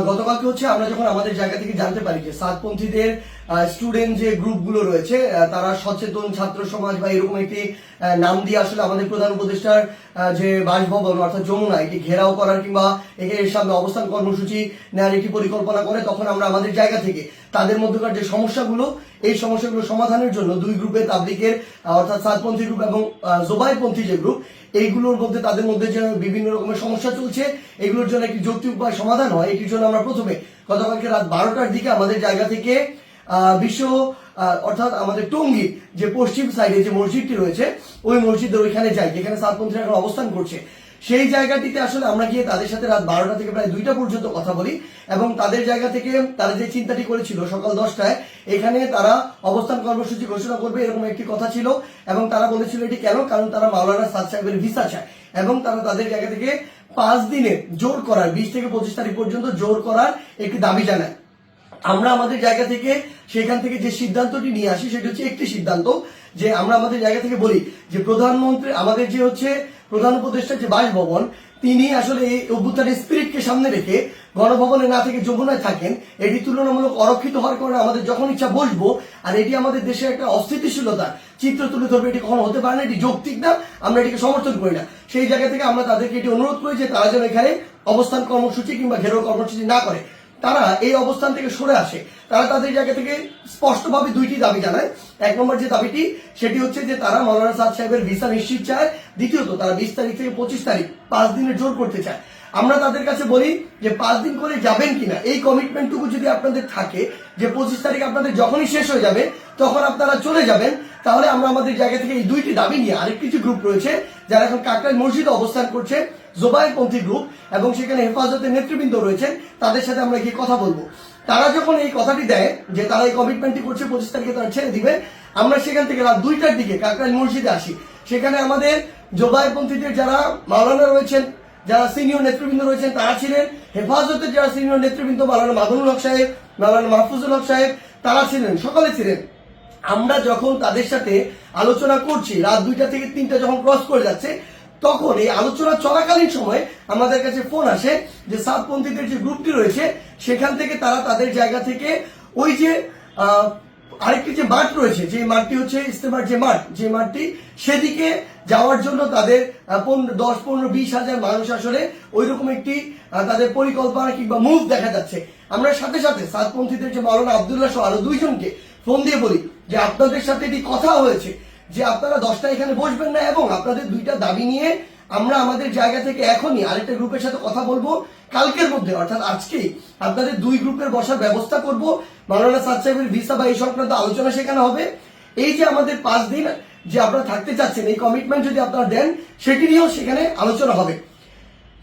গতকালকে হচ্ছে আমরা যখন আমাদের জায়গা থেকে জানতে পারি যে সাতপন্থীদের স্টুডেন্ট যে গ্রুপগুলো রয়েছে তারা সচেতন ছাত্র সমাজ বা এরকম একটি নাম দিয়ে আসলে আমাদের প্রধান উপদেষ্টার যে বাসভবন অর্থাৎ যমুনা এটি ঘেরাও করার কিংবা এর সামনে অবস্থান কর্মসূচি নেওয়ার একটি পরিকল্পনা করে, তখন আমরা আমাদের জায়গা থেকে তাদের মধ্যকার যে সমস্যাগুলো এই সমস্যাগুলো সমাধানের জন্য দুই গ্রুপে তাবলিগের অর্থাৎ সাতপন্থী গ্রুপ এবং জোবাইরপন্থী যে গ্রুপ এইগুলোর মধ্যে তাদের মধ্যে যে বিভিন্ন রকমের সমস্যা চলছে এগুলোর জন্য একটি যৌক্তিক উপায় সমাধান হয়, এটির জন্য আমরা প্রথমে গতকালকে রাত 12টার দিকে আমাদের জায়গা থেকে বিশ্ব অর্থাৎ আমাদের টঙ্গীর যে পশ্চিম সাইডে যে মসজিদটি রয়েছে ওই মসজিদের ওইখানে যাই যেখানে সাতপন্থীরা এখন অবস্থান করছে। সেই জায়গাটিতে আসলে আমরা গিয়ে তাদের সাথে রাত 12টা থেকে প্রায় 2টা পর্যন্ত কথা বলি এবং তাদের জায়গা থেকে তারা যে চিন্তাটি করেছিল সকাল 10টায় এখানে তারা অবস্থান কর্মসূচি ঘোষণা করবে এরকম একটি কথা ছিল এবং তারা বলেছিল এটি কেন, কারণ তারা মাওলানা সাদ সাহেবের ভিসা চায় এবং তারা তাদের জায়গা থেকে 5 দিনে জোর করার 20 থেকে 25 তারিখ পর্যন্ত জোর করার একটি দাবি জানায়। আমরা আমাদের জায়গা থেকে সেখান থেকে যে সিদ্ধান্তটি নিয়ে আসি সেটি হচ্ছে একটি সিদ্ধান্ত যে আমরা আমাদের জায়গা থেকে বলি যে প্রধানমন্ত্রী আমাদের যে হচ্ছে প্রধান উপদেষ্টার যে বাসভবন তিনি আসলে এই অভ্যুত্থানের স্পিরিটকে সামনে রেখে গণভবনে না থেকে যমুনায় থাকেন, এটি তুলনামূলক অরক্ষিত হওয়ার কারণে আমাদের যখন ইচ্ছা বসবো আর এটি আমাদের দেশের একটা অস্থিতিশীলতার চিত্র তুলে ধরবে, এটি কখনো হতে পারে না, এটি যৌক্তিক না, আমরা এটিকে সমর্থন করি না। সেই জায়গা থেকে আমরা তাদেরকে এটি অনুরোধ করি যে তারা যেন এখানে অবস্থান কর্মসূচি কিংবা ঘেরাও কর্মসূচি না করে, তারা এই অবস্থান থেকে সরে আসে। তারা তাদের জায়গা থেকে স্পষ্টভাবে দুইটি দাবি জানায়। এক নম্বর যে দাবিটি সেটি হচ্ছে যে তারা মাওলানা সাদ সাহেবের ভিসা নিশ্চিত চায়, দ্বিতীয়ত তারা 20 তারিখ থেকে 25 তারিখ 5 দিনের জোর করতে চায়। আমরা তাদের কাছে বলি যে 5 দিন করে যাবেন কিনা এই কমিটমেন্টটুকু যদি আপনাদের থাকে যে 25 তারিখ আপনাদের যখনই শেষ হয়ে যাবে তখন আপনারা চলে যাবেন, তাহলে আমরা আমাদের জায়গা থেকে এই দুইটি দাবি নিয়ে আরেকটি যে গ্রুপ রয়েছে যারা এখন কাকরাইল মসজিদে অবস্থান করছে জোবাইরপন্থী গ্রুপ এবং সেখানে হেফাজতের নেতৃবৃন্দ রয়েছেন তাদের সাথে আমরা গিয়ে কথা বলবো। তারা যখন এই কথাটি দেয় যে তারা এই কমিটমেন্টটি করছে 25 তারিখে তারা ছেড়ে দিবে, আমরা সেখান থেকে রাত 2টার দিকে কাকরাইল মসজিদে আসি। সেখানে আমাদের জোবাইরপন্থীদের যারা মাওলানা রয়েছেন যারা সিনিয়র নেতৃবৃন্দ রয়েছেন তারা ছিলেন, হেফাজতের যারা সিনিয়র নেতৃবৃন্দ মাওলানা মাদুনুল হক সাহেব মাওলানা মাহফুজুল হক সাহেব তারা ছিলেন, সকলে ছিলেন। আমরা যখন তাদের সাথে আলোচনা করছি রাত 2টা থেকে 3টা যখন ক্রস করে যাচ্ছে তখন এই আলোচনা চলাকালীন সময় আমাদের কাছে ফোন আসে যে সাতপন্থীদের যে গ্রুপটি রয়েছে সেখান থেকে তারা তাদের জায়গা থেকে ওই যে আরেকটি যে মাঠ রয়েছে যে মাঠটি হচ্ছে ইস্তেমার যে মাঠ যে মাঠটি সেদিকে যাওয়ার জন্য তাদের 10-15-20 হাজার মানুষ আসলে ওই রকম একটি তাদের পরিকল্পনা কিংবা মুভ দেখা যাচ্ছে। আমরা সাথে সাথে সাতপন্থীদের যে মাওলানা আব্দুল্লাহ সহ আরো 2 জনকে ফোন দিয়ে বলি যে আপনাদের সাথে এটি কথা হয়েছে যে আপনারা 10টা এখানে বসবেন না এবং আপনাদের 2টা দাবি নিয়ে আমরা আমাদের জায়গা থেকে এখনই আরেকটা গ্রুপের সাথে কথা বলবো, কালকের মধ্যে অর্থাৎ আজকেই আপনাদের 2 গ্রুপের বসার ব্যবস্থা করব, মাওলানা সাদ সাহেবের ভিসা বা এই সংক্রান্ত আলোচনা সেখানে হবে। এই যে আমাদের 5 দিন যে আপনারা থাকতে চাচ্ছেন এই কমিটমেন্ট যদি আপনারা দেন সেটি নিয়েও সেখানে আলোচনা হবে।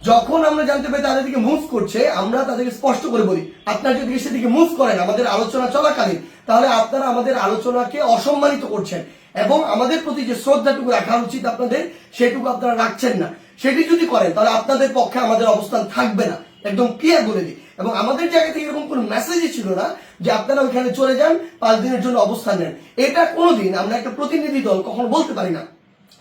যখন আমরা জানতে পারি তাদের দিকে মুভ করছে আমরা তাদেরকে স্পষ্ট করে বলি আপনারা যদি সেদিকে মুভ করেন আমাদের আলোচনা চলাকালীন তাহলে আপনারা আমাদের আলোচনাকে অসম্মানিত করছেন এবং আমাদের প্রতি যে শ্রদ্ধাটুকু রাখা উচিত আপনাদের সেটুকু আপনারা রাখছেন না। সেটি যদি করেন তাহলে আপনাদের পক্ষে আমাদের অবস্থান থাকবে না, একদম ক্লিয়ার বলে দিই। এবং আমাদের জায়গা থেকে এরকম কোনো মেসেজই ছিল না যে আপনারা ওইখানে চলে যান 5 দিনের জন্য অবস্থান নেন। এটা কোনোদিন আমরা একটা প্রতিনিধি দল কখনো বলতে পারি না।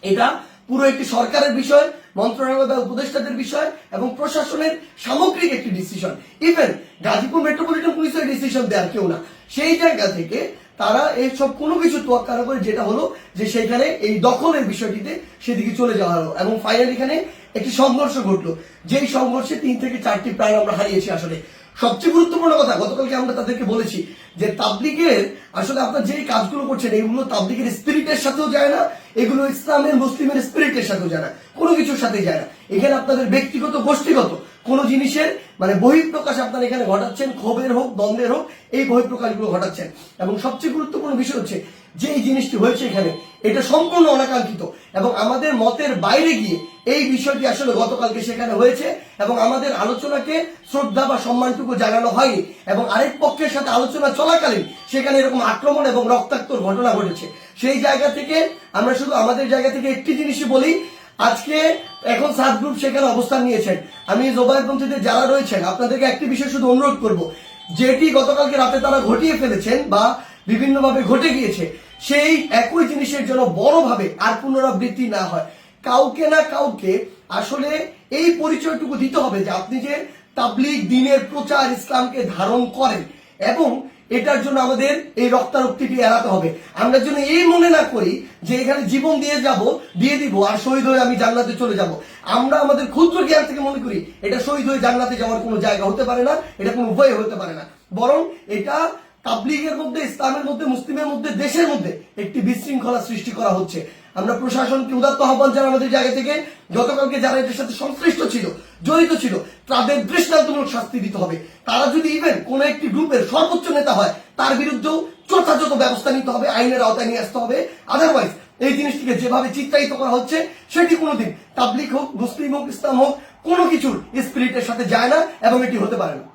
এটা পুরো একটি সরকারের বিষয়, মন্ত্রণালয় বা উপদেষ্টাদের বিষয় এবং প্রশাসনের সামগ্রিক একটি ডিসিশন। ইভেন গাজীপুর মেট্রোপলিটন পুলিশের ডিসিশন দেওয়ার কেউ না। সেই জায়গা থেকে তারা এই সব কোনো কিছু তোয়াক্কা না করে যেটা হলো যে সেখানে এই দখলের বিষয়টিতে সেদিকে চলে যাওয়া হলো এবং ফাইনাল এখানে একটি সংঘর্ষ ঘটলো, যেই সংঘর্ষে 3 থেকে 4টি প্রাণ আমরা হারিয়েছি। আসলে সবচেয়ে গুরুত্বপূর্ণ কথা গতকালকে আমরা তাদেরকে বলেছি যে তাবলিগের আসলে আপনারা যেই কাজগুলো করছেন এগুলো তাবলিগের স্পিরিটের সাথেও যায় না, এগুলো ইসলামের মুসলিমের স্পিরিটের সাথেও যায় না, কোনো কিছুর সাথে যায় না। এখানে আপনাদের ব্যক্তিগত গোষ্ঠীগত কোন জিনিসের মানে বহিঃপ্রকাশ আপনারা এখানে ঘটাচ্ছেন, ক্ষোভের হোক দ্বন্দ্বের হোক এই বহিঃপ্রকাশগুলো ঘটাচ্ছেন। এবং সবচেয়ে গুরুত্বপূর্ণ বিষয় হচ্ছে যে এই জিনিসটি হয়েছে এখানে এটা সম্পূর্ণ অনাকাঙ্ক্ষিত এবং আমাদের মতের বাইরে গিয়ে এই বিষয়টি আসলে গতকালকে সেখানে হয়েছে এবং আমাদের আলোচনাকে শ্রদ্ধা বা সম্মানটুকু জানানো হয়নি এবং আরেক পক্ষের সাথে আলোচনা চলাকালীন সেখানে এরকম আক্রমণ এবং রক্তাক্তর ঘটনা ঘটেছে। সেই জায়গা থেকে আমরা শুধু আমাদের জায়গা থেকে একটি জিনিসই বলি, আজকে এখন 7 গ্রুপ সেখানে অবস্থান নিয়েছেন। আমি জোবাইরপন্থীদের যারা রয়েছেন আপনাদেরকে একটি বিষয় শুধু অনুরোধ করব, যেটি গতকালকে রাতে তারা ঘটিয়ে ফেলেছেন বা বিভিন্নভাবে ঘটে গিয়েছে সেই একই জিনিসের জন্য বড়ভাবে আর পুনরাবৃত্তি না হয়। কাউকে না কাউকে আসলে এই পরিচয়টুকু দিতে হবে যে আপনি যে তাবলীগ দ্বীনের প্রচার ইসলামকে ধারণ করেন, এবং এটার জন্য আমাদের এই রক্তারক্তিটি এড়াতে হবে। আমরা যেন এই মনে না করি যে এখানে জীবন দিয়ে দিব আর শহীদ হয়ে আমি জান্নাতে চলে যাব। আমরা আমাদের ক্ষুদ্র জ্ঞান থেকে মনে করি এটা শহীদ হয়ে জান্নাতে যাওয়ার কোনো জায়গা হতে পারে না, এটা কোনো উপায় হতে পারে না, বরং এটা তাবলীগের মধ্যে, ইসলামের মধ্যে, মুসলিমের মধ্যে, দেশের মধ্যে একটি বিশৃঙ্খলা সৃষ্টি করা হচ্ছে। আমরা প্রশাসনকে উদাত্ত আহ্বান জানাই আমাদের জায়গা থেকে, গতকালকে যারা এটার সাথে সংশ্লিষ্ট ছিল, জড়িত ছিল, তাদের দৃষ্টান্তমূলক শাস্তি দিতে হবে। তারা যদি ইভেন কোন একটি গ্রুপের সর্বোচ্চ নেতা হয়, তার বিরুদ্ধেও যথাযথ ব্যবস্থা নিতে হবে, আইনের আওতায় নিয়ে আসতে হবে। আদারওয়াইজ এই জিনিসটিকে যেভাবে চিত্রায়িত করা হচ্ছে সেটি কোনোদিন তাবলীগ হোক, মুসলিম হোক, ইসলাম হোক, কোনো কিছুর স্পিরিটের সাথে যায় না এবং এটি হতে পারে না।